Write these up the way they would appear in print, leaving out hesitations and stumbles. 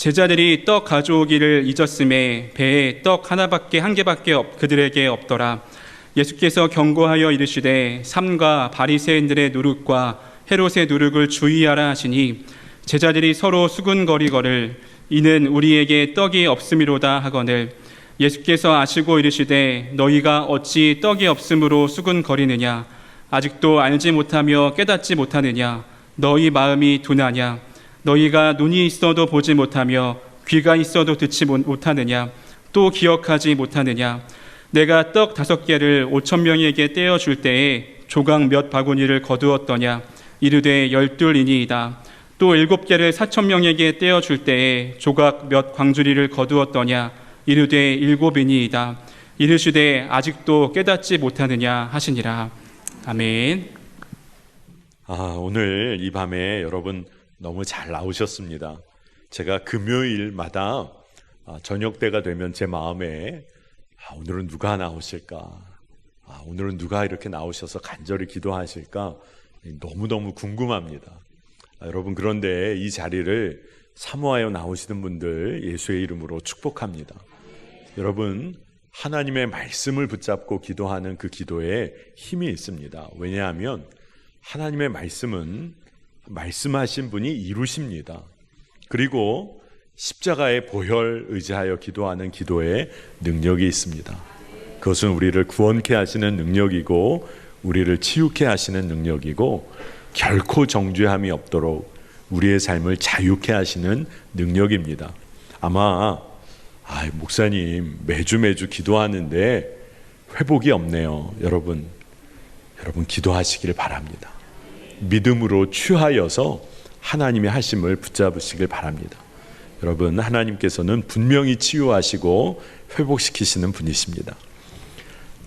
제자들이 떡 가져오기를 잊었음에 배에 떡 하나밖에 한 개밖에 그들에게 없더라. 예수께서 경고하여 이르시되 삼가 바리새인들의 누룩과 헤롯의 누룩을 주의하라 하시니 제자들이 서로 수군거리거늘 이는 우리에게 떡이 없음이로다 하거늘 예수께서 아시고 이르시되 너희가 어찌 떡이 없음으로 수군거리느냐 아직도 알지 못하며 깨닫지 못하느냐 너희 마음이 둔하냐 너희가 눈이 있어도 보지 못하며 귀가 있어도 듣지 못하느냐 또 기억하지 못하느냐 내가 떡 5개를 5,000명에게 떼어줄 때에 조각 몇 바구니를 거두었더냐 이르되 12이니이다 또 7개를 4,000명에게 떼어줄 때에 조각 몇 광주리를 거두었더냐 이르되 7이니이다 이르시되 아직도 깨닫지 못하느냐 하시니라. 아멘. 오늘 이 밤에 여러분 너무 잘 나오셨습니다. 제가 금요일마다 저녁 때가 되면 제 마음에 오늘은 누가 나오실까? 오늘은 누가 이렇게 나오셔서 간절히 기도하실까? 너무너무 궁금합니다. 여러분 그런데 이 자리를 사모하여 나오시는 분들 예수의 이름으로 축복합니다. 여러분 하나님의 말씀을 붙잡고 기도하는 그 기도에 힘이 있습니다. 왜냐하면 하나님의 말씀은 말씀하신 분이 이루십니다. 그리고 십자가의 보혈 의지하여 기도하는 기도에 능력이 있습니다. 그것은 우리를 구원케 하시는 능력이고 우리를 치유케 하시는 능력이고 결코 정죄함이 없도록 우리의 삶을 자유케 하시는 능력입니다. 아마 목사님 매주 기도하는데 회복이 없네요. 여러분 기도하시길 바랍니다. 믿음으로 취하여서 하나님의 하심을 붙잡으시길 바랍니다. 여러분 하나님께서는 분명히 치유하시고 회복시키시는 분이십니다.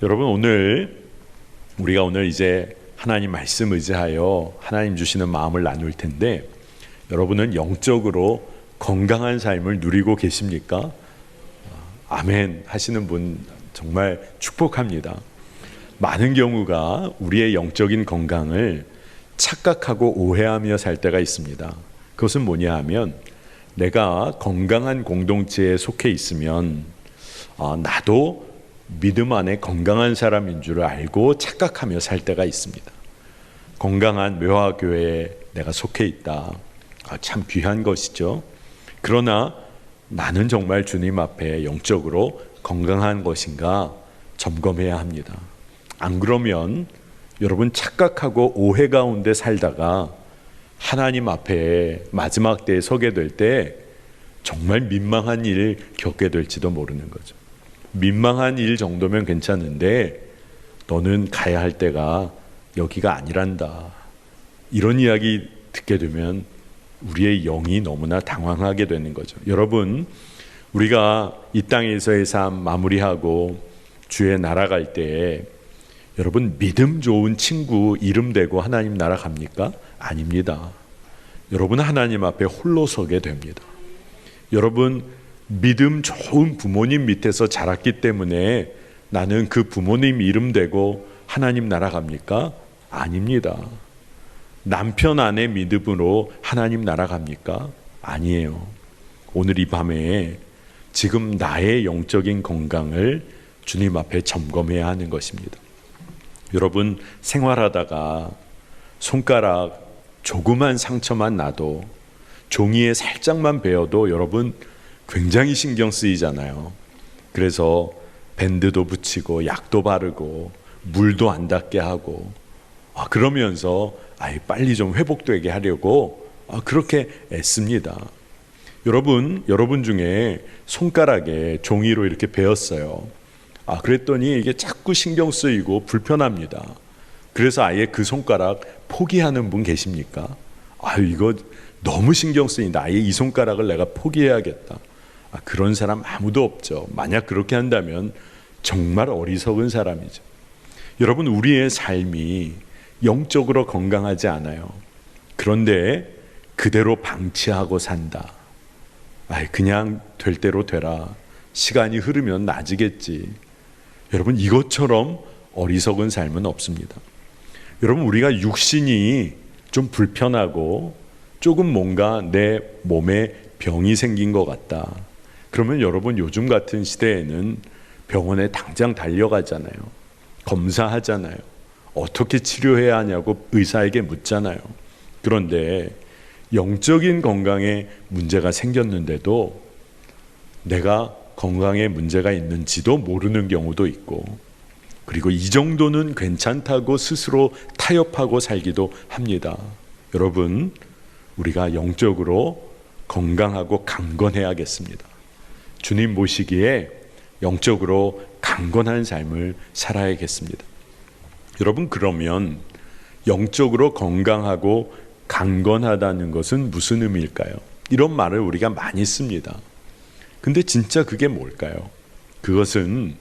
여러분 우리가 오늘 이제 하나님 말씀 의지하여 하나님 주시는 마음을 나눌 텐데 여러분은 영적으로 건강한 삶을 누리고 계십니까? 아멘 하시는 분 정말 축복합니다. 많은 경우가 우리의 영적인 건강을 착각하고 오해하며 살 때가 있습니다. 그것은 뭐냐 하면 내가 건강한 공동체에 속해 있으면 나도 믿음 안에 건강한 사람인 줄 알고 착각하며 살 때가 있습니다. 건강한 묘화교회에 내가 속해 있다. 참 귀한 것이죠. 그러나 나는 정말 주님 앞에 영적으로 건강한 것인가 점검해야 합니다. 안 그러면 여러분 착각하고 오해 가운데 살다가 하나님 앞에 마지막 때에 서게 될 때 정말 민망한 일 겪게 될지도 모르는 거죠. 민망한 일 정도면 괜찮은데 너는 가야 할 때가 여기가 아니란다. 이런 이야기 듣게 되면 우리의 영이 너무나 당황하게 되는 거죠. 여러분 우리가 이 땅에서의 삶 마무리하고 주의 나라 갈 때 여러분 믿음 좋은 친구 이름 대고 하나님 나라 갑니까? 아닙니다. 여러분 하나님 앞에 홀로 서게 됩니다. 여러분 믿음 좋은 부모님 밑에서 자랐기 때문에 나는 그 부모님 이름 대고 하나님 나라 갑니까? 아닙니다. 남편 아내 믿음으로 하나님 나라 갑니까? 아니에요. 오늘 이 밤에 지금 나의 영적인 건강을 주님 앞에 점검해야 하는 것입니다. 여러분 생활하다가 손가락 조그만 상처만 나도 종이에 살짝만 베어도 여러분 굉장히 신경 쓰이잖아요. 그래서 밴드도 붙이고 약도 바르고 물도 안 닿게 하고 그러면서 빨리 좀 회복되게 하려고 그렇게 애씁니다. 여러분 중에 손가락에 종이로 이렇게 베었어요. 그랬더니 이게 자꾸 신경 쓰이고 불편합니다. 그래서 아예 그 손가락 포기하는 분 계십니까? 이거 너무 신경 쓰인다. 아예 이 손가락을 내가 포기해야겠다. 그런 사람 아무도 없죠. 만약 그렇게 한다면 정말 어리석은 사람이죠. 여러분 우리의 삶이 영적으로 건강하지 않아요. 그런데 그대로 방치하고 산다. 그냥 될 대로 되라. 시간이 흐르면 나아지겠지. 여러분 이것처럼 어리석은 삶은 없습니다. 여러분 우리가 육신이 좀 불편하고 조금 뭔가 내 몸에 병이 생긴 것 같다. 그러면 여러분 요즘 같은 시대에는 병원에 당장 달려가잖아요. 검사하잖아요. 어떻게 치료해야 하냐고 의사에게 묻잖아요. 그런데 영적인 건강에 문제가 생겼는데도 내가 건강에 문제가 있는지도 모르는 경우도 있고, 그리고 이 정도는 괜찮다고 스스로 타협하고 살기도 합니다. 여러분, 우리가 영적으로 건강하고 강건해야겠습니다. 주님 모시기에 영적으로 강건한 삶을 살아야겠습니다. 여러분, 그러면 영적으로 건강하고 강건하다는 것은 무슨 의미일까요? 이런 말을 우리가 많이 씁니다. 근데 진짜 그게 뭘까요? 그것은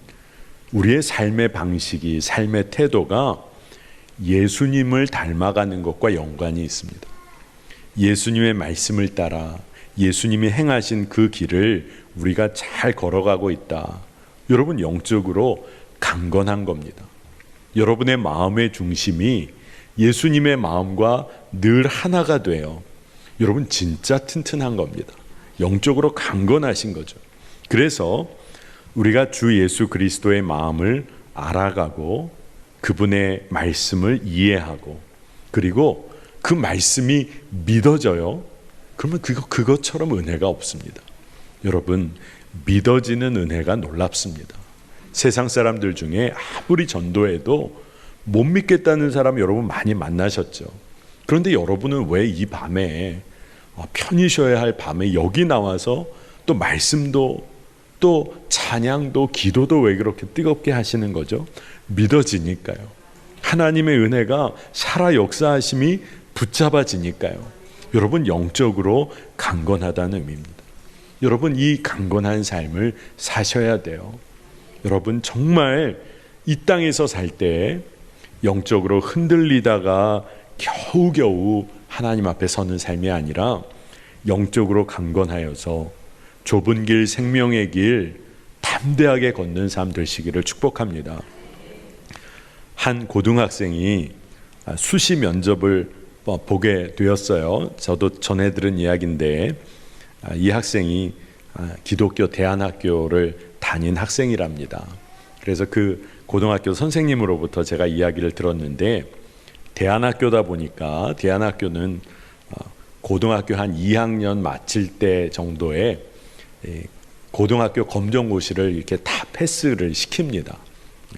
우리의 삶의 방식이, 삶의 태도가 예수님을 닮아가는 것과 연관이 있습니다. 예수님의 말씀을 따라 예수님이 행하신 그 길을 우리가 잘 걸어가고 있다. 여러분, 영적으로 강건한 겁니다. 여러분의 마음의 중심이 예수님의 마음과 늘 하나가 돼요. 여러분, 진짜 튼튼한 겁니다. 영적으로 강건하신 거죠. 그래서 우리가 주 예수 그리스도의 마음을 알아가고 그분의 말씀을 이해하고, 그리고 그 말씀이 믿어져요. 그러면 그것처럼 은혜가 없습니다. 여러분, 믿어지는 은혜가 놀랍습니다. 세상 사람들 중에 아무리 전도해도 못 믿겠다는 사람 여러분 많이 만나셨죠. 그런데 여러분은 왜 이 밤에, 편히 쉬어야 할 밤에 여기 나와서 또 말씀도 또 찬양도 기도도 왜 그렇게 뜨겁게 하시는 거죠? 믿어지니까요. 하나님의 은혜가 살아 역사하심이 붙잡아지니까요. 여러분, 영적으로 강건하다는 의미입니다. 여러분, 이 강건한 삶을 사셔야 돼요. 여러분, 정말 이 땅에서 살 때 영적으로 흔들리다가 겨우겨우 하나님 앞에 서는 삶이 아니라 영적으로 강건하여서 좁은 길, 생명의 길 담대하게 걷는 삶 되시기를 축복합니다. 한 고등학생이 수시 면접을 보게 되었어요. 저도 전해 들은 이야기인데, 이 학생이 기독교 대안학교를 다닌 학생이랍니다. 그래서 그 고등학교 선생님으로부터 제가 이야기를 들었는데, 대안학교다 보니까 대안학교는 고등학교 한 2학년 마칠 때 정도에 고등학교 검정고시를 이렇게 다 패스를 시킵니다.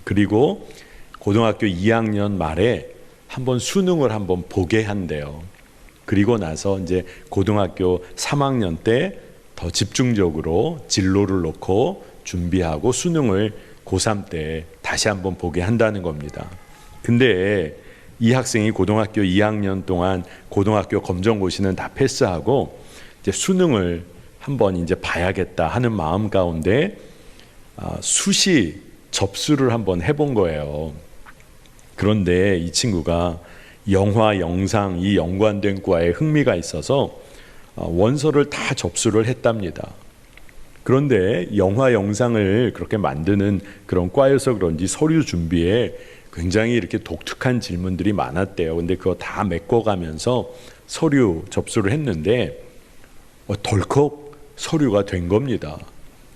그리고 고등학교 2학년 말에 한번 수능을 한번 보게 한대요. 그리고 나서 이제 고등학교 3학년 때 더 집중적으로 진로를 놓고 준비하고 수능을 고3 때 다시 한번 보게 한다는 겁니다. 근데 이 학생이 고등학교 2학년 동안 고등학교 검정고시는 다 패스하고 이제 수능을 한번 이제 봐야겠다 하는 마음 가운데 수시 접수를 한번 해본 거예요. 그런데 이 친구가 영화, 영상 이 연관된 과에 흥미가 있어서 원서를 다 접수를 했답니다. 그런데 영화, 영상을 그렇게 만드는 그런 과여서 그런지 서류 준비에 굉장히 이렇게 독특한 질문들이 많았대요. 근데 그거 다 메꿔가면서 서류 접수를 했는데 덜컥 서류가 된 겁니다.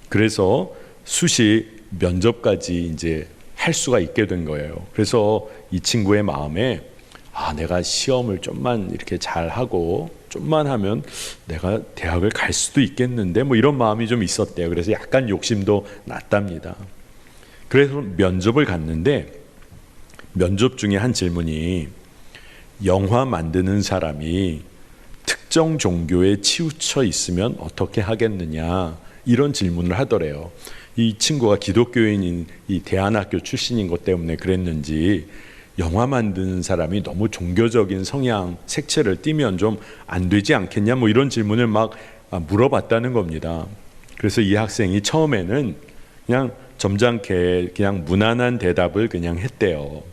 그래서 수시 면접까지 이제 할 수가 있게 된 거예요. 그래서 이 친구의 마음에 내가 시험을 좀만 이렇게 잘 하고 좀만 하면 내가 대학을 갈 수도 있겠는데 뭐 이런 마음이 좀 있었대요. 그래서 약간 욕심도 났답니다. 그래서 면접을 갔는데 면접 중에 한 질문이 영화 만드는 사람이 특정 종교에 치우쳐 있으면 어떻게 하겠느냐 이런 질문을 하더래요. 이 친구가 기독교인인 이 대안학교 출신인 것 때문에 그랬는지 영화 만드는 사람이 너무 종교적인 성향 색채를 띠면 좀 안 되지 않겠냐 뭐 이런 질문을 막 물어봤다는 겁니다. 그래서 이 학생이 처음에는 그냥 점잖게 그냥 무난한 대답을 그냥 했대요.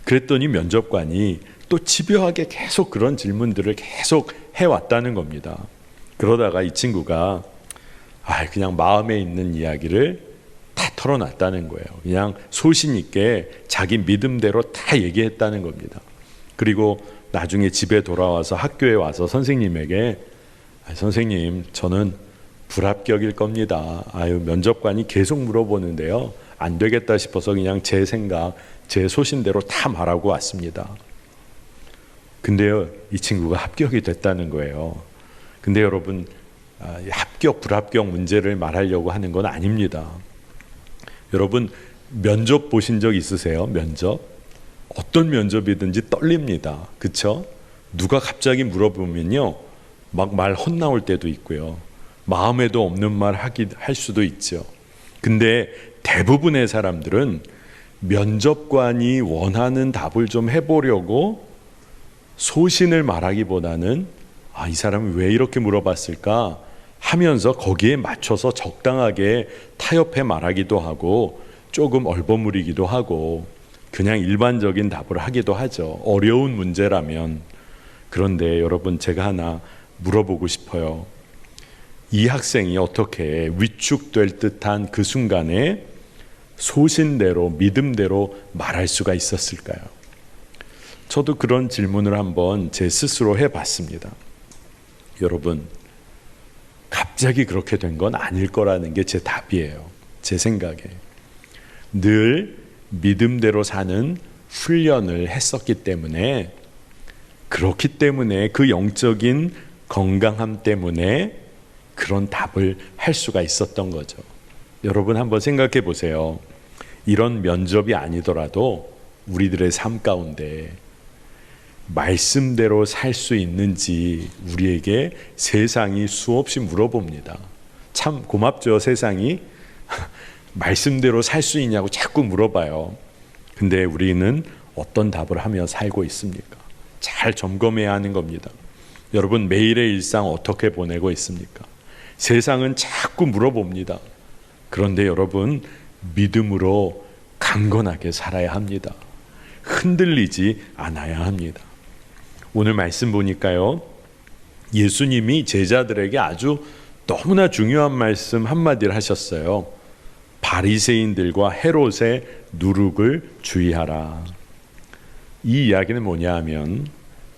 그랬더니 면접관이 또 집요하게 계속 그런 질문들을 계속 해왔다는 겁니다. 그러다가 이 친구가 그냥 마음에 있는 이야기를 다 털어놨다는 거예요. 그냥 소신 있게 자기 믿음대로 다 얘기했다는 겁니다. 그리고 나중에 집에 돌아와서 학교에 와서 선생님에게 선생님, 저는 불합격일 겁니다. 면접관이 계속 물어보는데요. 안 되겠다 싶어서 그냥 제 생각, 제 소신대로 다 말하고 왔습니다. 근데요, 이 친구가 합격이 됐다는 거예요. 근데 여러분, 합격, 불합격 문제를 말하려고 하는 건 아닙니다. 여러분, 면접 보신 적 있으세요? 면접? 어떤 면접이든지 떨립니다. 그쵸? 누가 갑자기 물어보면요, 막 말 혼나올 때도 있고요. 마음에도 없는 말 할 수도 있죠. 근데 대부분의 사람들은 면접관이 원하는 답을 좀 해보려고 소신을 말하기보다는 이 사람이 왜 이렇게 물어봤을까 하면서 거기에 맞춰서 적당하게 타협해 말하기도 하고 조금 얼버무리기도 하고 그냥 일반적인 답을 하기도 하죠. 어려운 문제라면. 그런데 여러분, 제가 하나 물어보고 싶어요. 이 학생이 어떻게 위축될 듯한 그 순간에 소신대로, 믿음대로 말할 수가 있었을까요? 저도 그런 질문을 한번 제 스스로 해봤습니다. 여러분, 갑자기 그렇게 된 건 아닐 거라는 게 제 답이에요. 제 생각에. 늘 믿음대로 사는 훈련을 했었기 때문에, 그렇기 때문에 그 영적인 건강함 때문에 그런 답을 할 수가 있었던 거죠. 여러분 한번 생각해 보세요. 이런 면접이 아니더라도 우리들의 삶 가운데 말씀대로 살 수 있는지 우리에게 세상이 수없이 물어봅니다. 참 고맙죠. 세상이 말씀대로 살 수 있냐고 자꾸 물어봐요. 근데 우리는 어떤 답을 하며 살고 있습니까? 잘 점검해야 하는 겁니다. 여러분, 매일의 일상 어떻게 보내고 있습니까? 세상은 자꾸 물어봅니다. 그런데 여러분, 믿음으로 강건하게 살아야 합니다. 흔들리지 않아야 합니다. 오늘 말씀 보니까요, 예수님이 제자들에게 아주 너무나 중요한 말씀 한마디를 하셨어요. 바리새인들과 헤롯의 누룩을 주의하라. 이 이야기는 뭐냐 하면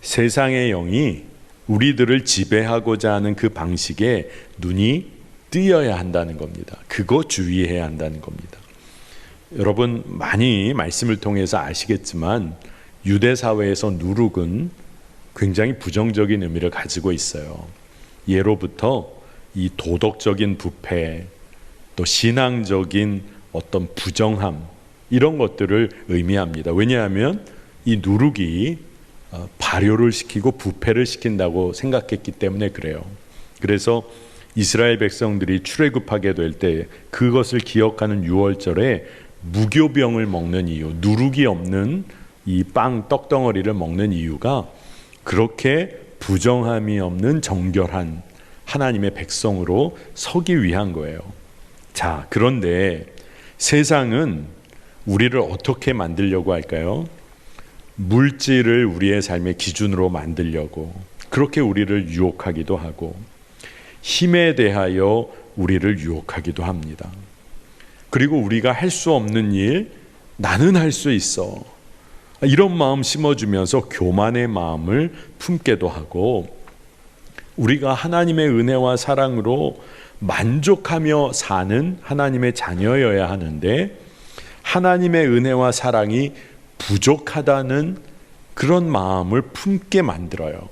세상의 영이 우리들을 지배하고자 하는 그 방식에 눈이 뜨여야 한다는 겁니다. 그거 주의해야 한다는 겁니다. 여러분 많이 말씀을 통해서 아시겠지만 유대 사회에서 누룩은 굉장히 부정적인 의미를 가지고 있어요. 예로부터 이 도덕적인 부패, 또 신앙적인 어떤 부정함, 이런 것들을 의미합니다. 왜냐하면 이 누룩이 발효를 시키고 부패를 시킨다고 생각했기 때문에 그래요. 그래서 이스라엘 백성들이 출애굽하게 될 때 그것을 기억하는 유월절에 무교병을 먹는 이유, 누룩이 없는 이 빵 떡덩어리를 먹는 이유가 그렇게 부정함이 없는 정결한 하나님의 백성으로 서기 위한 거예요. 자, 그런데 세상은 우리를 어떻게 만들려고 할까요? 물질을 우리의 삶의 기준으로 만들려고 그렇게 우리를 유혹하기도 하고 힘에 대하여 우리를 유혹하기도 합니다. 그리고 우리가 할 수 없는 일, 나는 할 수 있어, 이런 마음 심어주면서 교만의 마음을 품게도 하고, 우리가 하나님의 은혜와 사랑으로 만족하며 사는 하나님의 자녀여야 하는데 하나님의 은혜와 사랑이 부족하다는 그런 마음을 품게 만들어요.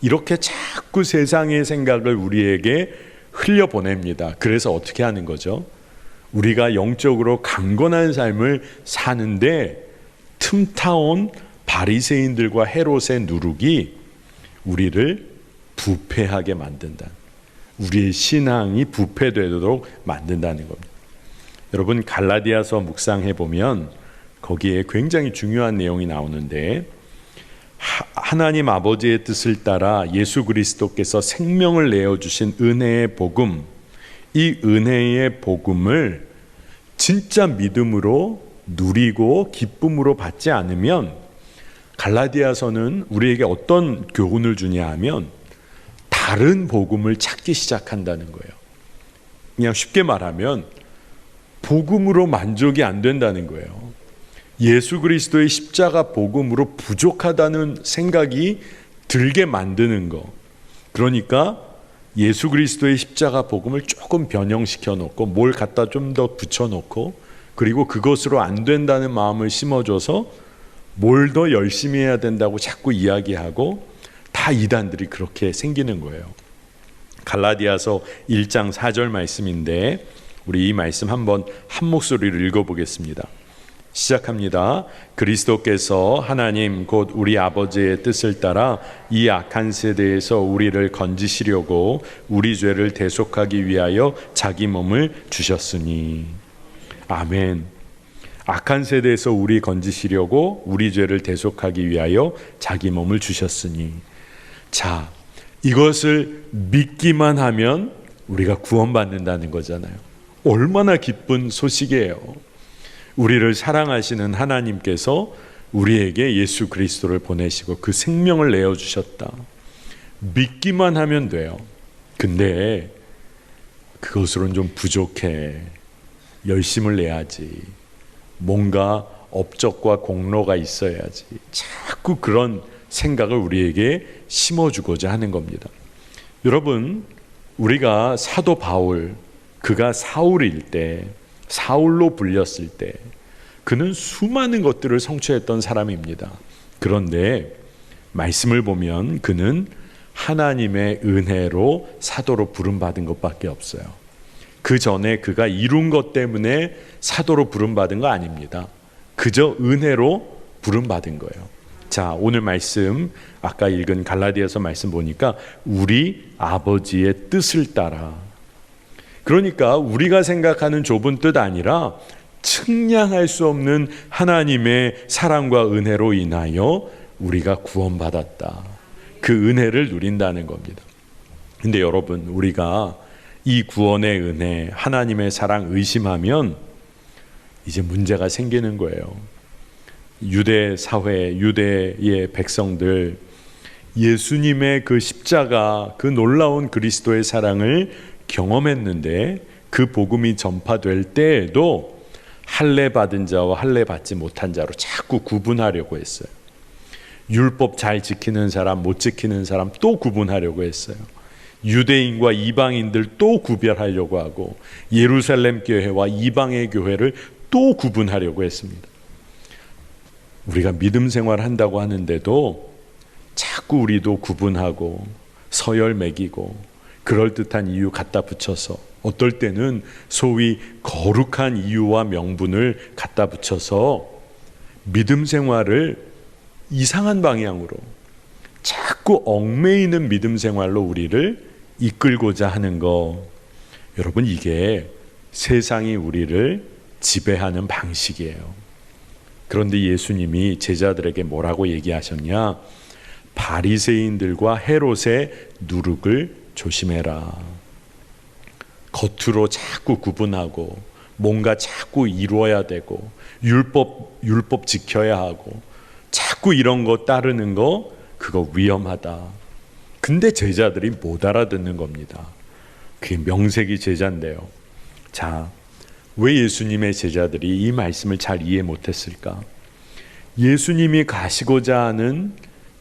이렇게 자꾸 세상의 생각을 우리에게 흘려보냅니다. 그래서 어떻게 하는 거죠? 우리가 영적으로 강건한 삶을 사는데 틈타온 바리새인들과 헤롯의 누룩이 우리를 부패하게 만든다. 우리의 신앙이 부패되도록 만든다는 겁니다. 여러분 갈라디아서 묵상해 보면 거기에 굉장히 중요한 내용이 나오는데, 하나님 아버지의 뜻을 따라 예수 그리스도께서 생명을 내어주신 은혜의 복음, 이 은혜의 복음을 진짜 믿음으로 누리고 기쁨으로 받지 않으면 갈라디아서는 우리에게 어떤 교훈을 주냐 하면 다른 복음을 찾기 시작한다는 거예요. 그냥 쉽게 말하면 복음으로 만족이 안 된다는 거예요. 예수 그리스도의 십자가 복음으로 부족하다는 생각이 들게 만드는 거. 그러니까 예수 그리스도의 십자가 복음을 조금 변형시켜 놓고 뭘 갖다 좀 더 붙여 놓고 그리고 그것으로 안 된다는 마음을 심어줘서 뭘 더 열심히 해야 된다고 자꾸 이야기하고 다 이단들이 그렇게 생기는 거예요. 갈라디아서 1장 4절 말씀인데 우리 이 말씀 한번 한 목소리로 읽어보겠습니다. 시작합니다. 그리스도께서 하나님 곧 우리 아버지의 뜻을 따라 이 악한 세대에서 우리를 건지시려고 우리 죄를 대속하기 위하여 자기 몸을 주셨으니. 아멘. 악한 세대에서 우리 건지시려고 우리 죄를 대속하기 위하여 자기 몸을 주셨으니. 자, 이것을 믿기만 하면 우리가 구원받는다는 거잖아요. 얼마나 기쁜 소식이에요. 우리를 사랑하시는 하나님께서 우리에게 예수 그리스도를 보내시고 그 생명을 내어주셨다. 믿기만 하면 돼요. 근데 그것으로는 좀 부족해. 열심을 내야지. 뭔가 업적과 공로가 있어야지. 자꾸 그런 생각을 우리에게 심어주고자 하는 겁니다. 여러분, 우리가 사도 바울, 그가 사울일 때, 사울로 불렸을 때 그는 수많은 것들을 성취했던 사람입니다. 그런데 말씀을 보면 그는 하나님의 은혜로 사도로 부름받은 것밖에 없어요. 그 전에 그가 이룬 것 때문에 사도로 부름받은 거 아닙니다. 그저 은혜로 부름받은 거예요. 자, 오늘 말씀 아까 읽은 갈라디아서 말씀 보니까 우리 아버지의 뜻을 따라, 그러니까 우리가 생각하는 좁은 뜻 아니라 측량할 수 없는 하나님의 사랑과 은혜로 인하여 우리가 구원받았다. 그 은혜를 누린다는 겁니다. 근데 여러분, 우리가 이 구원의 은혜, 하나님의 사랑 의심하면 이제 문제가 생기는 거예요. 유대 사회, 유대의 백성들, 예수님의 그 십자가, 그 놀라운 그리스도의 사랑을 경험했는데 그 복음이 전파될 때에도 할례 받은 자와 할례 받지 못한 자로 자꾸 구분하려고 했어요. 율법 잘 지키는 사람, 못 지키는 사람 또 구분하려고 했어요. 유대인과 이방인들 또 구별하려고 하고 예루살렘 교회와 이방의 교회를 또 구분하려고 했습니다. 우리가 믿음 생활 한다고 하는데도 자꾸 우리도 구분하고 서열 매기고 그럴듯한 이유 갖다 붙여서 어떨 때는 소위 거룩한 이유와 명분을 갖다 붙여서 믿음 생활을 이상한 방향으로 자꾸 얽매이는 믿음 생활로 우리를 이끌고자 하는 거, 여러분, 이게 세상이 우리를 지배하는 방식이에요. 그런데 예수님이 제자들에게 뭐라고 얘기하셨냐? 바리새인들과 헤롯의 누룩을 조심해라. 겉으로 자꾸 구분하고 뭔가 자꾸 이루어야 되고 율법 지켜야 하고 자꾸 이런 거 따르는 거, 그거 위험하다. 근데 제자들이 못 알아듣는 겁니다. 그게 명색이 제자인데요. 자, 왜 예수님의 제자들이 이 말씀을 잘 이해 못했을까? 예수님이 가시고자 하는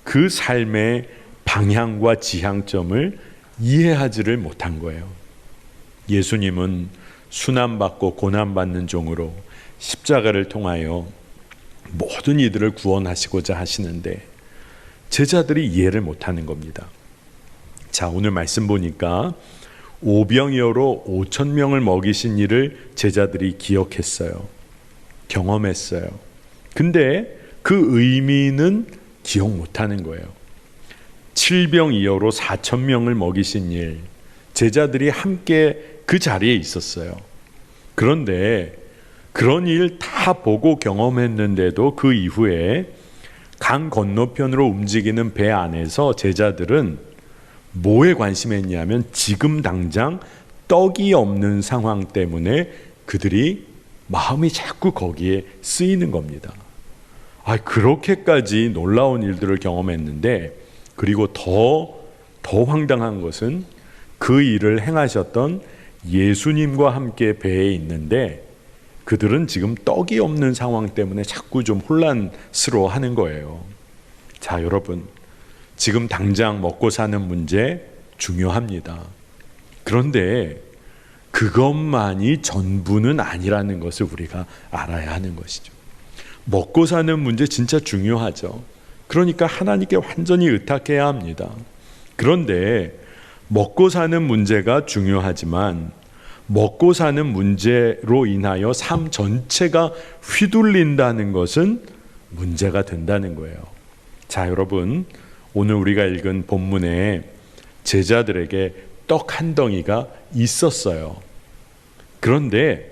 그 삶의 방향과 지향점을 이해하지를 못한 거예요. 예수님은 순환받고 고난받는 종으로 십자가를 통하여 모든 이들을 구원하시고자 하시는데 제자들이 이해를 못하는 겁니다. 자, 오늘 말씀 보니까 오병이어로 5,000명을 먹이신 일을 제자들이 기억했어요. 경험했어요. 근데 그 의미는 기억 못하는 거예요. 7병이어로 4,000명을 먹이신 일, 제자들이 함께 그 자리에 있었어요. 그런데 그런 일 다 보고 경험했는데도 그 이후에 강 건너편으로 움직이는 배 안에서 제자들은 뭐에 관심했냐면 지금 당장 떡이 없는 상황 때문에 그들이 마음이 자꾸 거기에 쓰이는 겁니다. 그렇게까지 놀라운 일들을 경험했는데, 그리고 더 황당한 것은 그 일을 행하셨던 예수님과 함께 배에 있는데 그들은 지금 떡이 없는 상황 때문에 자꾸 좀 혼란스러워하는 거예요. 자, 여러분, 지금 당장 먹고 사는 문제 중요합니다. 그런데 그것만이 전부는 아니라는 것을 우리가 알아야 하는 것이죠. 먹고 사는 문제 진짜 중요하죠. 그러니까 하나님께 완전히 의탁해야 합니다. 그런데 먹고 사는 문제가 중요하지만 먹고 사는 문제로 인하여 삶 전체가 휘둘린다는 것은 문제가 된다는 거예요. 자, 여러분, 오늘 우리가 읽은 본문에 제자들에게 떡 한 덩이가 있었어요. 그런데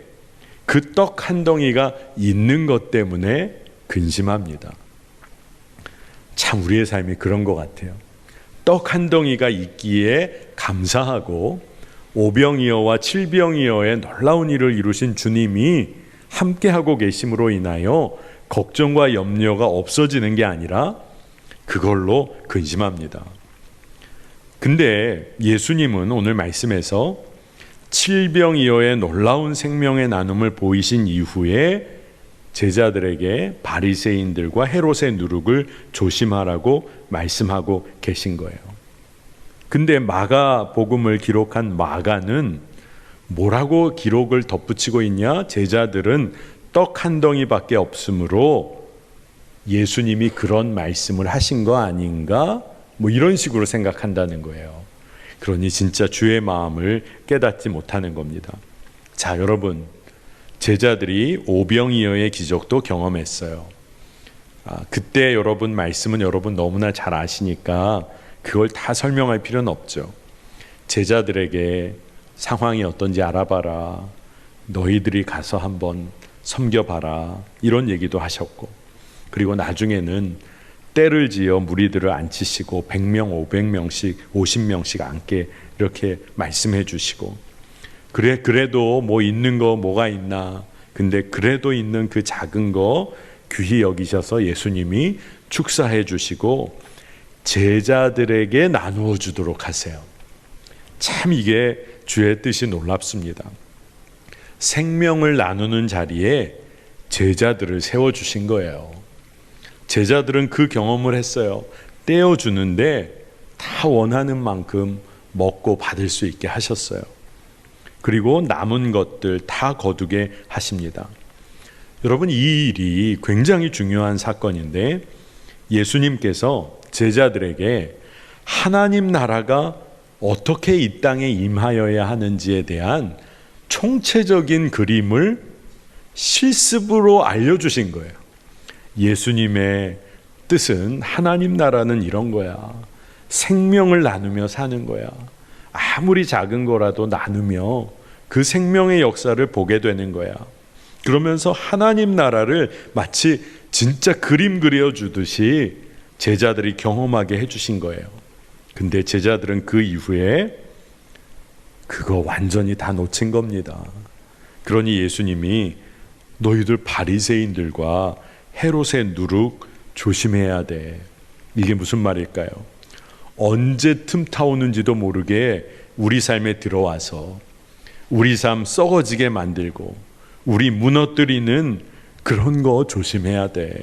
그 떡 한 덩이가 있는 것 때문에 근심합니다. 참 우리의 삶이 그런 것 같아요. 떡 한 덩이가 있기에 감사하고 오병이어와 칠병이어의 놀라운 일을 이루신 주님이 함께하고 계심으로 인하여 걱정과 염려가 없어지는 게 아니라 그걸로 근심합니다. 근데 예수님은 오늘 말씀에서 칠병이어의 놀라운 생명의 나눔을 보이신 이후에 제자들에게 바리새인들과 헤롯의 누룩을 조심하라고 말씀하고 계신 거예요. 근데 마가복음을 기록한 마가는 뭐라고 기록을 덧붙이고 있냐? 제자들은 떡 한 덩이밖에 없으므로 예수님이 그런 말씀을 하신 거 아닌가? 뭐 이런 식으로 생각한다는 거예요. 그러니 진짜 주의 마음을 깨닫지 못하는 겁니다. 자, 여러분, 제자들이 오병이어의 기적도 경험했어요. 그때 여러분 말씀은 여러분 너무나 잘 아시니까 그걸 다 설명할 필요는 없죠. 제자들에게 상황이 어떤지 알아봐라, 너희들이 가서 한번 섬겨봐라, 이런 얘기도 하셨고, 그리고 나중에는 때를 지어 무리들을 앉히시고 100명, 500명씩, 50명씩 앉게 이렇게 말씀해 주시고, 그래도 뭐 있는 거 뭐가 있나, 근데 그래도 있는 그 작은 거 귀히 여기셔서 예수님이 축사해 주시고 제자들에게 나누어 주도록 하세요. 참 이게 주의 뜻이 놀랍습니다. 생명을 나누는 자리에 제자들을 세워주신 거예요. 제자들은 그 경험을 했어요. 떼어주는데 다 원하는 만큼 먹고 받을 수 있게 하셨어요. 그리고 남은 것들 다 거두게 하십니다. 여러분, 이 일이 굉장히 중요한 사건인데 예수님께서 제자들에게 하나님 나라가 어떻게 이 땅에 임하여야 하는지에 대한 총체적인 그림을 실습으로 알려주신 거예요. 예수님의 뜻은 하나님 나라는 이런 거야. 생명을 나누며 사는 거야. 아무리 작은 거라도 나누며 그 생명의 역사를 보게 되는 거야. 그러면서 하나님 나라를 마치 진짜 그림 그려주듯이 제자들이 경험하게 해주신 거예요. 근데 제자들은 그 이후에 그거 완전히 다 놓친 겁니다. 그러니 예수님이 너희들 바리새인들과 헤롯의 누룩 조심해야 돼. 이게 무슨 말일까요? 언제 틈타오는지도 모르게 우리 삶에 들어와서 우리 삶 썩어지게 만들고 우리 무너뜨리는 그런 거 조심해야 돼.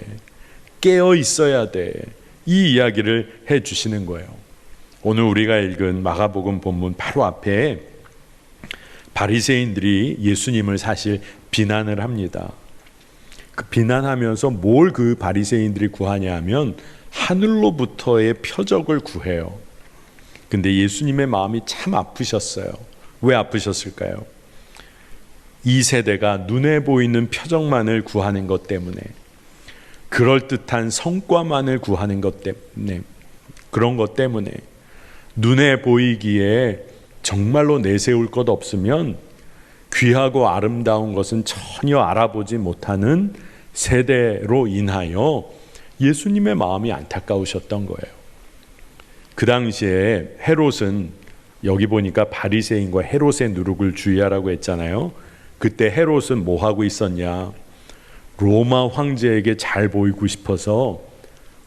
깨어 있어야 돼. 이 이야기를 해주시는 거예요. 오늘 우리가 읽은 마가복음 본문 바로 앞에 바리새인들이 예수님을 사실 비난을 합니다. 그 비난하면서 뭘 그 바리새인들이 구하냐 하면 하늘로부터의 표적을 구해요. 근데 예수님의 마음이 참 아프셨어요. 왜 아프셨을까요? 이 세대가 눈에 보이는 표적만을 구하는 것 때문에, 그럴듯한 성과만을 구하는 것 때문에, 그런 것 때문에 눈에 보이기에 정말로 내세울 것 없으면 귀하고 아름다운 것은 전혀 알아보지 못하는 세대로 인하여 예수님의 마음이 안타까우셨던 거예요. 그 당시에 헤롯은, 여기 보니까 바리새인과 헤롯의 누룩을 주의하라고 했잖아요. 그때 헤롯은 뭐 하고 있었냐? 로마 황제에게 잘 보이고 싶어서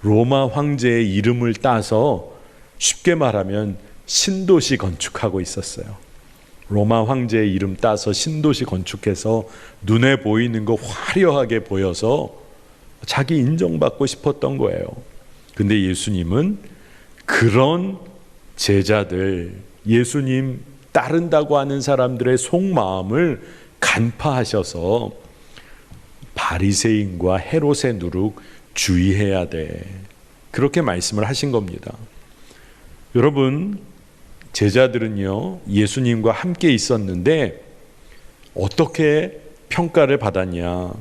로마 황제의 이름을 따서, 쉽게 말하면 신도시 건축하고 있었어요. 로마 황제의 이름 따서 신도시 건축해서 눈에 보이는 거 화려하게 보여서 자기 인정받고 싶었던 거예요. 근데 예수님은 그런 제자들, 예수님 따른다고 하는 사람들의 속마음을 간파하셔서 바리새인과 헤롯의 누룩 주의해야 돼. 그렇게 말씀을 하신 겁니다. 여러분, 제자들은요, 예수님과 함께 있었는데 어떻게 평가를 받았냐?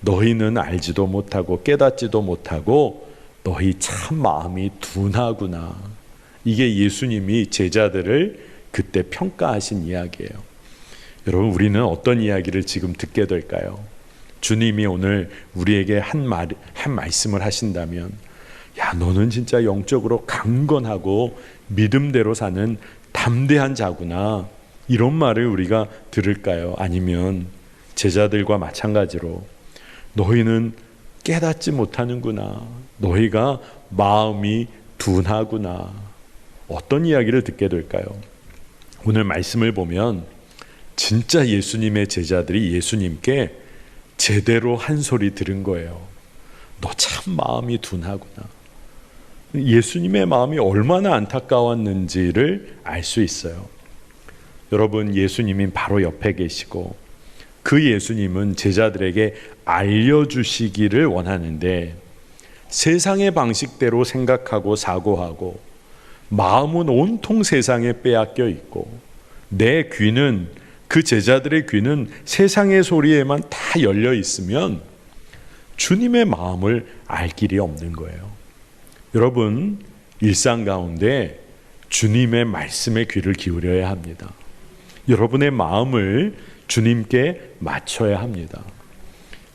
너희는 알지도 못하고 깨닫지도 못하고 너희 참 마음이 둔하구나. 이게 예수님이 제자들을 그때 평가하신 이야기예요. 여러분, 우리는 어떤 이야기를 지금 듣게 될까요? 주님이 오늘 우리에게 한 말씀을 하신다면, 야, 너는 진짜 영적으로 강건하고 믿음대로 사는 담대한 자구나, 이런 말을 우리가 들을까요? 아니면 제자들과 마찬가지로 너희는 깨닫지 못하는구나, 너희가 마음이 둔하구나, 어떤 이야기를 듣게 될까요? 오늘 말씀을 보면 진짜 예수님의 제자들이 예수님께 제대로 한 소리 들은 거예요. 너 참 마음이 둔하구나. 예수님의 마음이 얼마나 안타까웠는지를 알 수 있어요. 여러분, 예수님이 바로 옆에 계시고 그 예수님은 제자들에게 알려주시기를 원하는데 세상의 방식대로 생각하고 사고하고 마음은 온통 세상에 빼앗겨 있고 내 귀는, 그 제자들의 귀는 세상의 소리에만 다 열려 있으면 주님의 마음을 알 길이 없는 거예요. 여러분, 일상 가운데 주님의 말씀에 귀를 기울여야 합니다. 여러분의 마음을 주님께 맞춰야 합니다.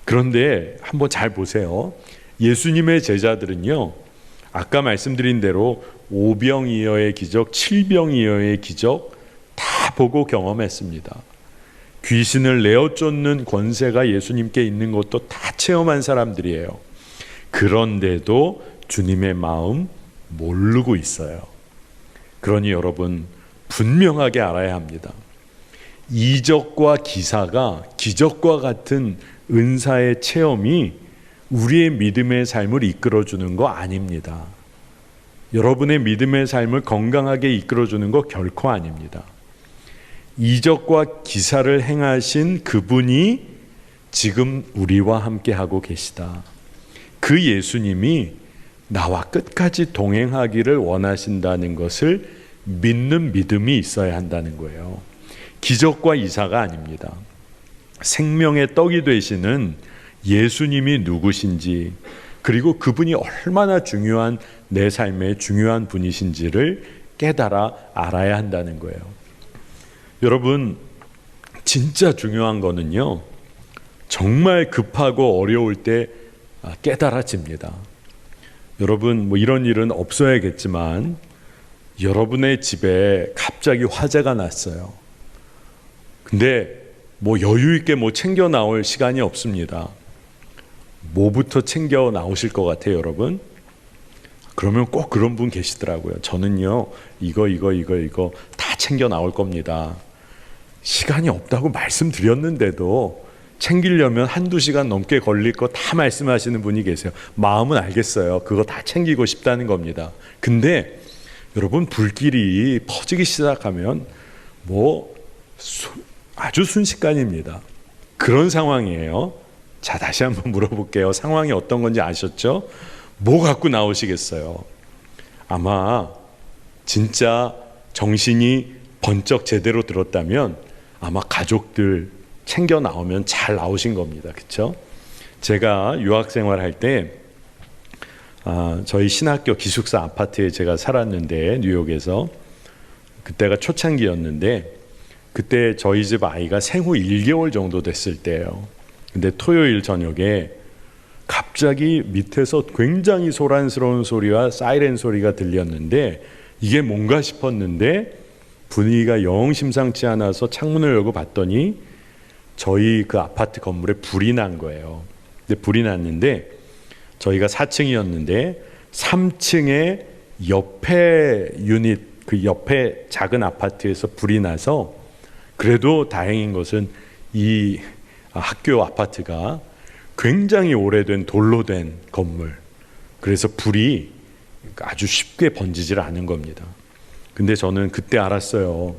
그런데 한번 잘 보세요. 예수님의 제자들은요, 아까 말씀드린 대로 5병이어의 기적, 7병이어의 기적 다 보고 경험했습니다. 귀신을 내어 쫓는 권세가 예수님께 있는 것도 다 체험한 사람들이에요. 그런데도 주님의 마음 모르고 있어요. 그러니 여러분, 분명하게 알아야 합니다. 이적과 기사가, 기적과 같은 은사의 체험이 우리의 믿음의 삶을 이끌어주는 거 아닙니다. 여러분의 믿음의 삶을 건강하게 이끌어주는 거 결코 아닙니다. 이적과 기사를 행하신 그분이 지금 우리와 함께 하고 계시다. 그 예수님이 나와 끝까지 동행하기를 원하신다는 것을 믿는 믿음이 있어야 한다는 거예요. 기적과 이사가 아닙니다. 생명의 떡이 되시는 예수님이 누구신지, 그리고 그분이 얼마나 중요한, 내 삶의 중요한 분이신지를 깨달아 알아야 한다는 거예요. 여러분, 진짜 중요한 거는요, 정말 급하고 어려울 때 깨달아집니다. 여러분, 뭐 이런 일은 없어야겠지만 여러분의 집에 갑자기 화재가 났어요. 근데 뭐 여유 있게 뭐 챙겨 나올 시간이 없습니다. 뭐부터 챙겨 나오실 것 같아요, 여러분? 그러면 꼭 그런 분 계시더라고요. 저는요, 이거 다 챙겨 나올 겁니다. 시간이 없다고 말씀드렸는데도 챙기려면 1-2시간 넘게 걸릴 거 다 말씀하시는 분이 계세요. 마음은 알겠어요. 그거 다 챙기고 싶다는 겁니다. 근데 여러분, 불길이 퍼지기 시작하면 아주 순식간입니다. 그런 상황이에요. 자, 다시 한번 물어볼게요. 상황이 어떤 건지 아셨죠? 뭐 갖고 나오시겠어요? 아마 진짜 정신이 번쩍 제대로 들었다면 아마 가족들 챙겨 나오면 잘 나오신 겁니다. 그렇죠? 제가 유학 생활할 때 저희 신학교 기숙사 아파트에 제가 살았는데, 뉴욕에서 그때가 초창기였는데, 그때 저희 집 아이가 생후 1개월 정도 됐을 때예요. 근데 토요일 저녁에 갑자기 밑에서 굉장히 소란스러운 소리와 사이렌 소리가 들렸는데 이게 뭔가 싶었는데 분위기가 영 심상치 않아서 창문을 열고 봤더니 저희 그 아파트 건물에 불이 난 거예요. 근데 불이 났는데 저희가 4층이었는데 3층에 옆에 유닛, 그 옆에 작은 아파트에서 불이 나서, 그래도 다행인 것은 이 학교 아파트가 굉장히 오래된 돌로 된 건물, 그래서 불이 아주 쉽게 번지질 않은 겁니다. 근데 저는 그때 알았어요.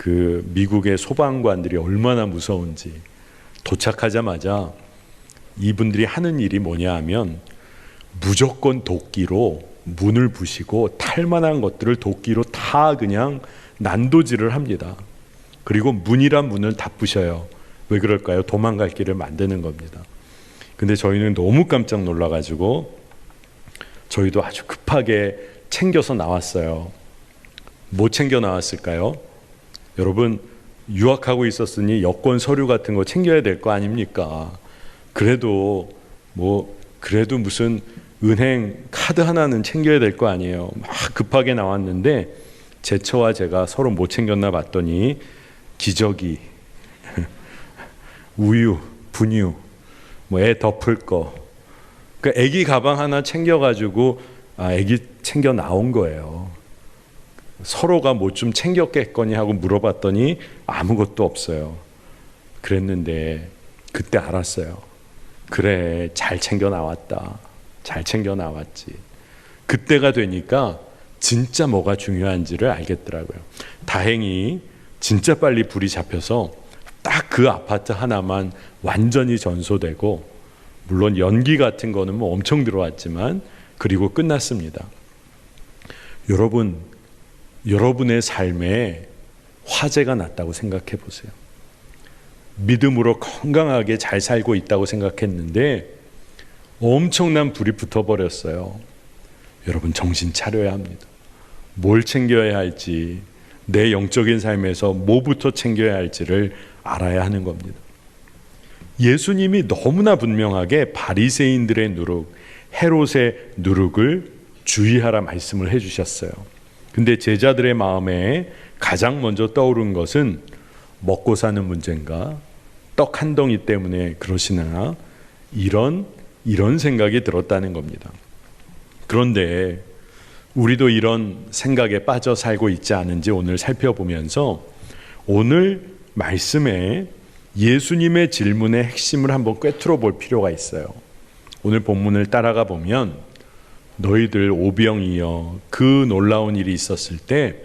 그 미국의 소방관들이 얼마나 무서운지. 도착하자마자 이분들이 하는 일이 뭐냐 하면 무조건 도끼로 문을 부시고 탈만한 것들을 도끼로 다 그냥 난도질을 합니다. 그리고 문이란 문을 다 부셔요. 왜 그럴까요? 도망갈 길을 만드는 겁니다. 근데 저희는 너무 깜짝 놀라가지고 저희도 아주 급하게 챙겨서 나왔어요. 뭐 챙겨 나왔을까요? 여러분, 유학하고 있었으니 여권 서류 같은 거 챙겨야 될 거 아닙니까? 그래도 무슨 은행 카드 하나는 챙겨야 될 거 아니에요. 막 급하게 나왔는데 제처와 제가 서로 못 챙겼나 봤더니 기저귀, 우유, 분유, 애 덮을 거. 그러니까 애기 가방 하나 챙겨가지고 애기 챙겨 나온 거예요. 서로가 뭐 좀 챙겼겠거니 하고 물어봤더니 아무것도 없어요. 그랬는데 그때 알았어요. 그래, 잘 챙겨 나왔다. 잘 챙겨 나왔지. 그때가 되니까 진짜 뭐가 중요한지를 알겠더라고요. 다행히 진짜 빨리 불이 잡혀서 딱 그 아파트 하나만 완전히 전소되고, 물론 연기 같은 거는 뭐 엄청 들어왔지만 그리고 끝났습니다. 여러분, 여러분의 삶에 화재가 났다고 생각해 보세요. 믿음으로 건강하게 잘 살고 있다고 생각했는데 엄청난 불이 붙어버렸어요. 여러분, 정신 차려야 합니다. 뭘 챙겨야 할지, 내 영적인 삶에서 뭐부터 챙겨야 할지를 알아야 하는 겁니다. 예수님이 너무나 분명하게 바리새인들의 누룩, 헤롯의 누룩을 주의하라 말씀을 해주셨어요. 근데 제자들의 마음에 가장 먼저 떠오른 것은 먹고 사는 문제인가, 떡 한 덩이 때문에 그러시나, 이런 생각이 들었다는 겁니다. 그런데 우리도 이런 생각에 빠져 살고 있지 않은지 오늘 살펴보면서 오늘 말씀에 예수님의 질문의 핵심을 한번 꿰뚫어 볼 필요가 있어요. 오늘 본문을 따라가 보면 너희들 오병이여, 그 놀라운 일이 있었을 때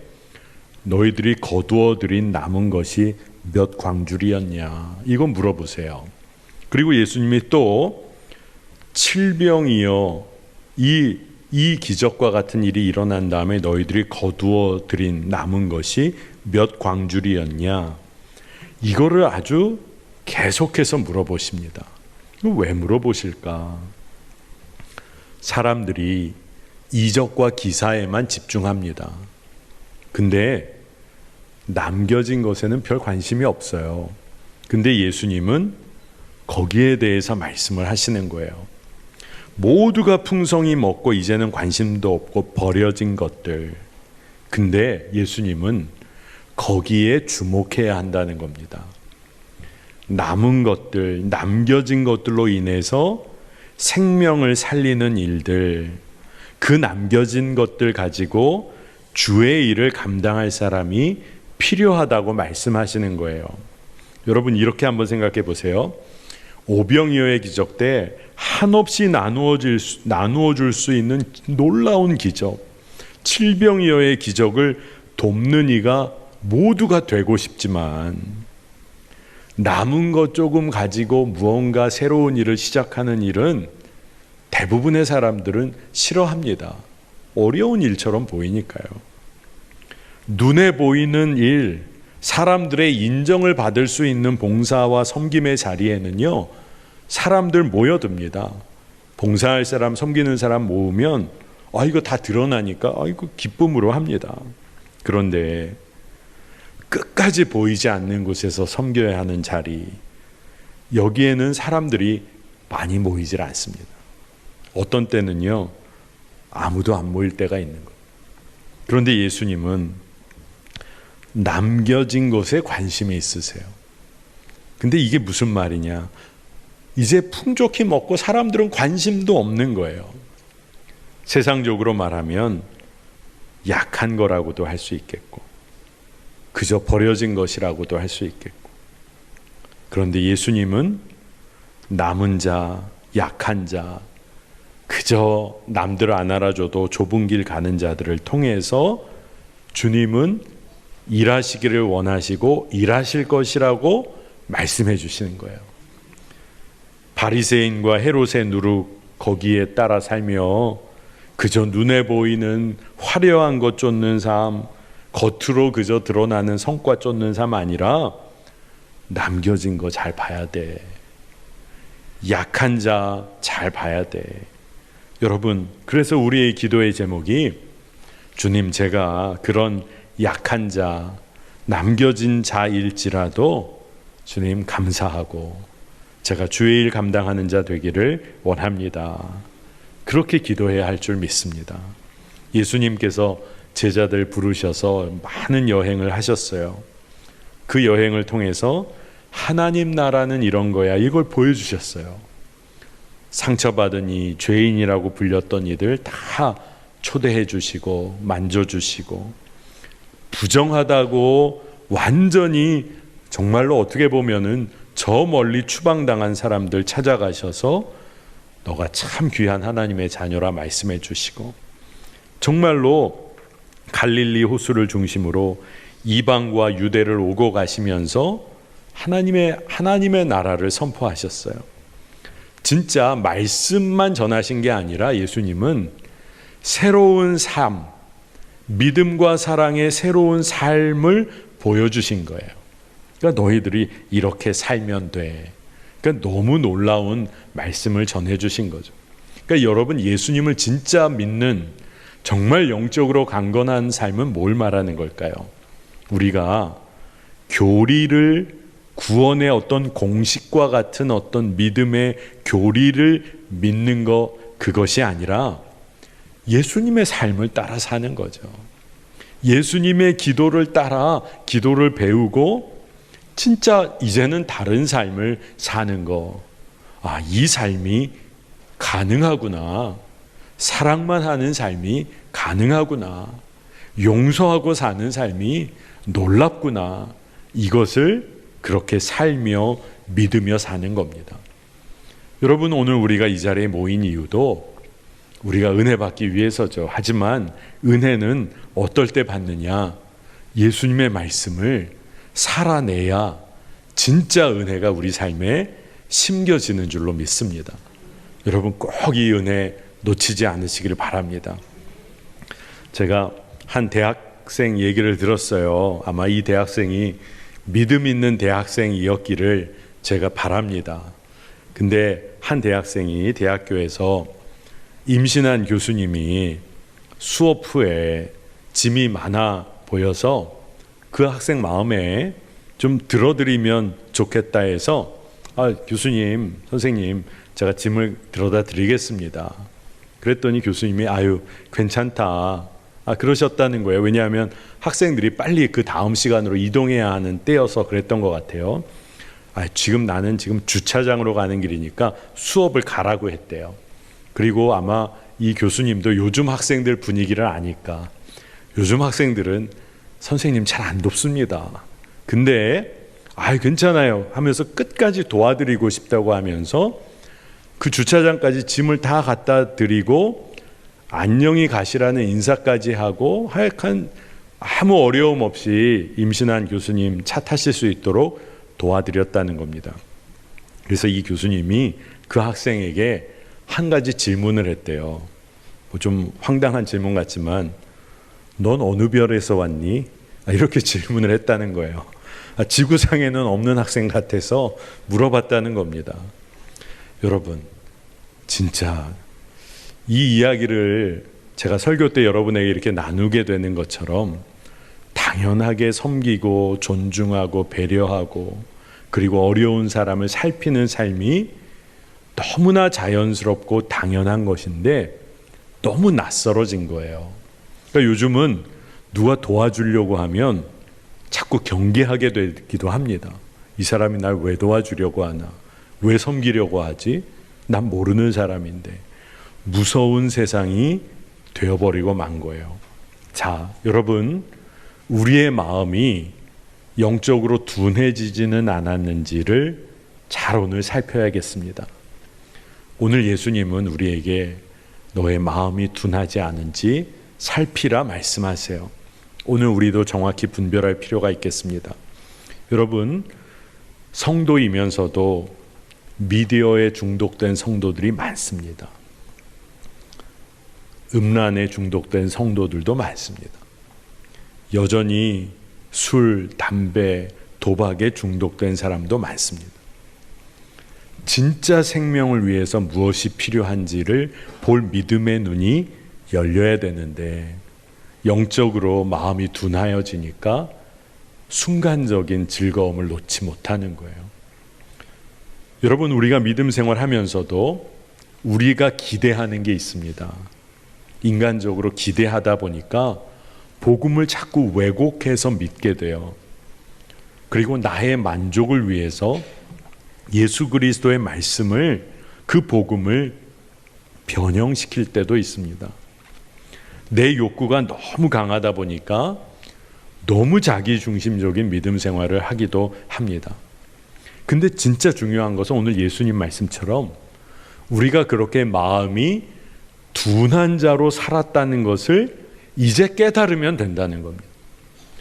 너희들이 거두어 들인 남은 것이 몇 광주리였냐, 이거 물어보세요. 그리고 예수님이 또 7병이여, 이 기적과 같은 일이 일어난 다음에 너희들이 거두어 들인 남은 것이 몇 광주리였냐, 이거를 아주 계속해서 물어보십니다. 왜 물어보실까? 사람들이 이적과 기사에만 집중합니다. 근데 남겨진 것에는 별 관심이 없어요. 근데 예수님은 거기에 대해서 말씀을 하시는 거예요. 모두가 풍성히 먹고 이제는 관심도 없고 버려진 것들. 근데 예수님은 거기에 주목해야 한다는 겁니다. 남은 것들, 남겨진 것들로 인해서 생명을 살리는 일들, 그 남겨진 것들 가지고 주의 일을 감당할 사람이 필요하다고 말씀하시는 거예요. 여러분, 이렇게 한번 생각해 보세요. 오병이어의 기적 때 한없이 나누어 줄 수 있는 놀라운 기적, 칠병이어의 기적을 돕는 이가 모두가 되고 싶지만 남은 것 조금 가지고 무언가 새로운 일을 시작하는 일은 대부분의 사람들은 싫어합니다. 어려운 일처럼 보이니까요. 눈에 보이는 일, 사람들의 인정을 받을 수 있는 봉사와 섬김의 자리에는요, 사람들 모여듭니다. 봉사할 사람, 섬기는 사람 모으면 이거 다 드러나니까 이거 기쁨으로 합니다. 그런데 끝까지 보이지 않는 곳에서 섬겨야 하는 자리, 여기에는 사람들이 많이 모이질 않습니다. 어떤 때는요, 아무도 안 모일 때가 있는 거예요. 그런데 예수님은 남겨진 것에 관심이 있으세요. 근데 이게 무슨 말이냐? 이제 풍족히 먹고 사람들은 관심도 없는 거예요. 세상적으로 말하면 약한 거라고도 할 수 있겠고, 그저 버려진 것이라고도 할 수 있겠고. 그런데 예수님은 남은 자, 약한 자, 그저 남들 안 알아줘도 좁은 길 가는 자들을 통해서 주님은 일하시기를 원하시고 일하실 것이라고 말씀해 주시는 거예요. 바리새인과 헤롯의 누룩 거기에 따라 살며 그저 눈에 보이는 화려한 것 쫓는 삶, 겉으로 그저 드러나는 성과 쫓는 삶 아니라 남겨진 거 잘 봐야 돼. 약한 자 잘 봐야 돼. 여러분, 그래서 우리의 기도의 제목이 주님, 제가 그런 약한 자, 남겨진 자일지라도 주님 감사하고 제가 주의 일 감당하는 자 되기를 원합니다. 그렇게 기도해야 할 줄 믿습니다. 예수님께서 제자들 부르셔서 많은 여행을 하셨어요. 그 여행을 통해서 하나님 나라는 이런 거야, 이걸 보여주셨어요. 상처받은 이 죄인이라고 불렸던 이들 다 초대해 주시고 만져주시고, 부정하다고 완전히 정말로 어떻게 보면은 저 멀리 추방당한 사람들 찾아가셔서 너가 참 귀한 하나님의 자녀라 말씀해 주시고, 정말로 갈릴리 호수를 중심으로 이방과 유대를 오고 가시면서 하나님의 나라를 선포하셨어요. 진짜 말씀만 전하신 게 아니라 예수님은 새로운 삶, 믿음과 사랑의 새로운 삶을 보여주신 거예요. 그러니까 너희들이 이렇게 살면 돼. 그러니까 너무 놀라운 말씀을 전해주신 거죠. 그러니까 여러분, 예수님을 진짜 믿는 정말 영적으로 강건한 삶은 뭘 말하는 걸까요? 우리가 교리를, 구원의 어떤 공식과 같은 어떤 믿음의 교리를 믿는 것, 그것이 아니라 예수님의 삶을 따라 사는 거죠. 예수님의 기도를 따라 기도를 배우고 진짜 이제는 다른 삶을 사는 거. 아, 이 삶이 가능하구나. 사랑만 하는 삶이 가능하구나. 용서하고 사는 삶이 놀랍구나. 이것을 그렇게 살며 믿으며 사는 겁니다. 여러분, 오늘 우리가 이 자리에 모인 이유도 우리가 은혜 받기 위해서죠. 하지만 은혜는 어떨 때 받느냐? 예수님의 말씀을 살아내야 진짜 은혜가 우리 삶에 심겨지는 줄로 믿습니다. 여러분, 꼭 이 은혜 놓치지 않으시기를 바랍니다. 제가 한 대학생 얘기를 들었어요. 아마 이 대학생이 믿음 있는 대학생이었기를 제가 바랍니다. 근데 한 대학생이 대학교에서 임신한 교수님이 수업 후에 짐이 많아 보여서 그 학생 마음에 좀 들어드리면 좋겠다 해서, 교수님, 선생님, 제가 짐을 들어다 드리겠습니다. 그랬더니 교수님이 아유, 괜찮다. 그러셨다는 거예요. 왜냐하면 학생들이 빨리 그 다음 시간으로 이동해야 하는 때여서 그랬던 것 같아요. 나는 지금 주차장으로 가는 길이니까 수업을 가라고 했대요. 그리고 아마 이 교수님도 요즘 학생들 분위기를 아니까, 요즘 학생들은 선생님 잘 안 돕습니다. 근데 괜찮아요 하면서 끝까지 도와드리고 싶다고 하면서 그 주차장까지 짐을 다 갖다 드리고 안녕히 가시라는 인사까지 하고, 하여간 아무 어려움 없이 임신한 교수님 차 타실 수 있도록 도와드렸다는 겁니다. 그래서 이 교수님이 그 학생에게 한 가지 질문을 했대요. 좀 황당한 질문 같지만, 넌 어느 별에서 왔니? 이렇게 질문을 했다는 거예요. 지구상에는 없는 학생 같아서 물어봤다는 겁니다. 여러분, 진짜 이 이야기를 제가 설교 때 여러분에게 이렇게 나누게 되는 것처럼 당연하게 섬기고 존중하고 배려하고 그리고 어려운 사람을 살피는 삶이 너무나 자연스럽고 당연한 것인데 너무 낯설어진 거예요. 그러니까 요즘은 누가 도와주려고 하면 자꾸 경계하게 되기도 합니다. 이 사람이 날 왜 도와주려고 하나? 왜 섬기려고 하지? 난 모르는 사람인데. 무서운 세상이 되어버리고 만 거예요. 자, 여러분, 우리의 마음이 영적으로 둔해지지는 않았는지를 잘 오늘 살펴야겠습니다. 오늘 예수님은 우리에게 너의 마음이 둔하지 않은지 살피라 말씀하세요. 오늘 우리도 정확히 분별할 필요가 있겠습니다. 여러분, 성도이면서도 미디어에 중독된 성도들이 많습니다. 음란에 중독된 성도들도 많습니다. 여전히 술, 담배, 도박에 중독된 사람도 많습니다. 진짜 생명을 위해서 무엇이 필요한지를 볼 믿음의 눈이 열려야 되는데 영적으로 마음이 둔하여지니까 순간적인 즐거움을 놓지 못하는 거예요. 여러분, 우리가 믿음 생활하면서도 우리가 기대하는 게 있습니다. 인간적으로 기대하다 보니까 복음을 자꾸 왜곡해서 믿게 돼요. 그리고 나의 만족을 위해서 예수 그리스도의 말씀을, 그 복음을 변형시킬 때도 있습니다. 내 욕구가 너무 강하다 보니까 너무 자기중심적인 믿음 생활을 하기도 합니다. 근데 진짜 중요한 것은 오늘 예수님 말씀처럼 우리가 그렇게 마음이 둔한 자로 살았다는 것을 이제 깨달으면 된다는 겁니다.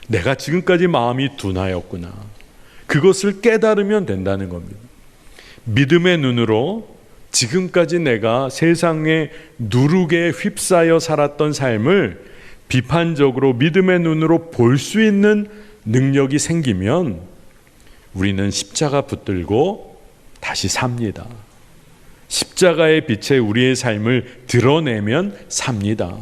내가 지금까지 마음이 둔하였구나. 그것을 깨달으면 된다는 겁니다. 믿음의 눈으로 지금까지 내가 세상의 누룩에 휩싸여 살았던 삶을 비판적으로 믿음의 눈으로 볼 수 있는 능력이 생기면 우리는 십자가 붙들고 다시 삽니다. 십자가의 빛에 우리의 삶을 드러내면 삽니다.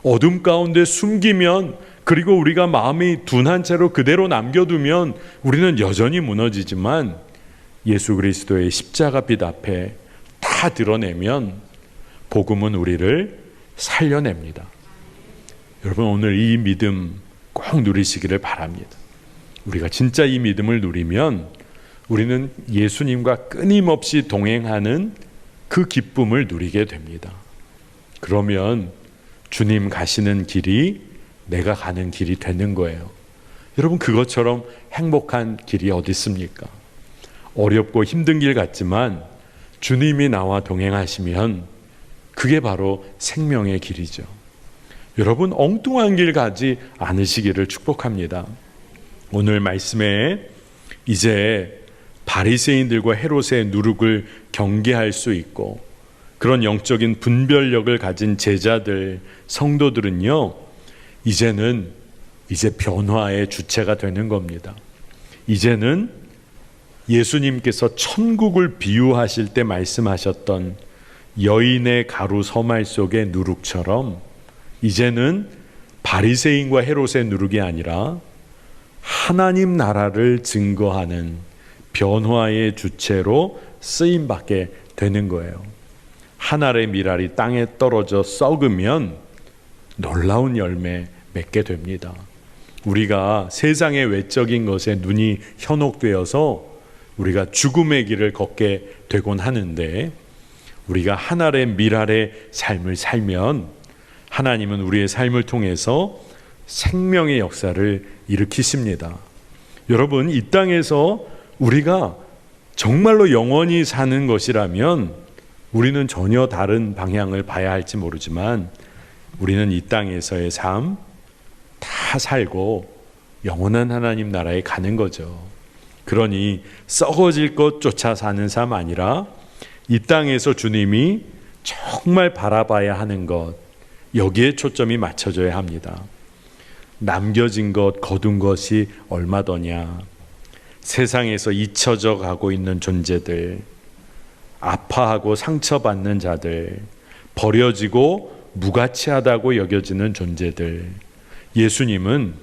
어둠 가운데 숨기면, 그리고 우리가 마음이 둔한 채로 그대로 남겨두면 우리는 여전히 무너지지만 예수 그리스도의 십자가 빛 앞에 다 드러내면 복음은 우리를 살려냅니다. 여러분, 오늘 이 믿음 꼭 누리시기를 바랍니다. 우리가 진짜 이 믿음을 누리면 우리는 예수님과 끊임없이 동행하는 그 기쁨을 누리게 됩니다. 그러면 주님 가시는 길이 내가 가는 길이 되는 거예요. 여러분, 그것처럼 행복한 길이 어디 있습니까? 어렵고 힘든 길 같지만 주님이 나와 동행하시면 그게 바로 생명의 길이죠. 여러분, 엉뚱한 길 가지 않으시기를 축복합니다. 오늘 말씀에 이제 바리새인들과 헤롯의 누룩을 경계할 수 있고 그런 영적인 분별력을 가진 제자들, 성도들은요, 이제 변화의 주체가 되는 겁니다. 이제는 예수님께서 천국을 비유하실 때 말씀하셨던 여인의 가루 서말 속의 누룩처럼 이제는 바리새인과 헤롯의 누룩이 아니라 하나님 나라를 증거하는 변화의 주체로 쓰임받게 되는 거예요. 한 알의 밀알이 땅에 떨어져 썩으면 놀라운 열매 맺게 됩니다. 우리가 세상의 외적인 것에 눈이 현혹되어서 우리가 죽음의 길을 걷게 되곤 하는데, 우리가 한 알의 밀알의 삶을 살면 하나님은 우리의 삶을 통해서 생명의 역사를 일으키십니다. 여러분, 이 땅에서 우리가 정말로 영원히 사는 것이라면 우리는 전혀 다른 방향을 봐야 할지 모르지만 우리는 이 땅에서의 삶 다 살고 영원한 하나님 나라에 가는 거죠. 그러니 썩어질 것 쫓아 사는 삶 아니라 이 땅에서 주님이 정말 바라봐야 하는 것, 여기에 초점이 맞춰져야 합니다. 남겨진 것, 거둔 것이 얼마더냐. 세상에서 잊혀져 가고 있는 존재들, 아파하고 상처받는 자들, 버려지고 무가치하다고 여겨지는 존재들, 예수님은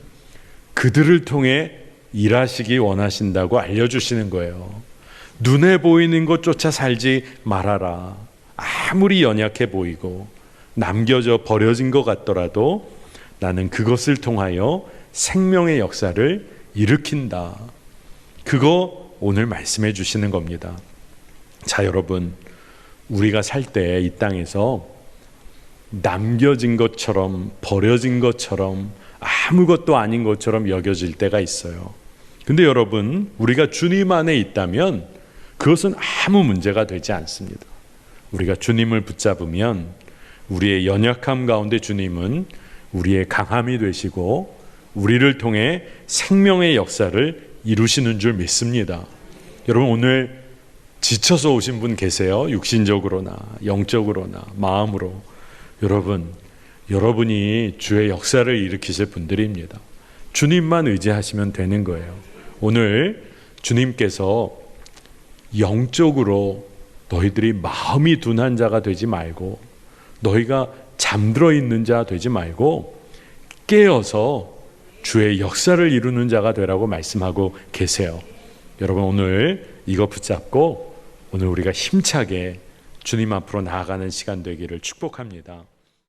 그들을 통해 일하시기 원하신다고 알려주시는 거예요. 눈에 보이는 것 쫓아 살지 말아라. 아무리 연약해 보이고 남겨져 버려진 것 같더라도 나는 그것을 통하여 생명의 역사를 일으킨다. 그거 오늘 말씀해 주시는 겁니다. 자, 여러분, 우리가 살 때 이 땅에서 남겨진 것처럼, 버려진 것처럼, 아무것도 아닌 것처럼 여겨질 때가 있어요. 근데 여러분, 우리가 주님 안에 있다면 그것은 아무 문제가 되지 않습니다. 우리가 주님을 붙잡으면 우리의 연약함 가운데 주님은 우리의 강함이 되시고 우리를 통해 생명의 역사를 이루시는 줄 믿습니다. 여러분, 오늘 지쳐서 오신 분 계세요? 육신적으로나 영적으로나 마음으로. 여러분이 주의 역사를 일으키실 분들입니다. 주님만 의지하시면 되는 거예요. 오늘 주님께서 영적으로 너희들이 마음이 둔한 자가 되지 말고, 너희가 잠들어 있는 자 되지 말고 깨어서 주의 역사를 이루는 자가 되라고 말씀하고 계세요. 여러분, 오늘 이거 붙잡고 오늘 우리가 힘차게 주님 앞으로 나아가는 시간 되기를 축복합니다.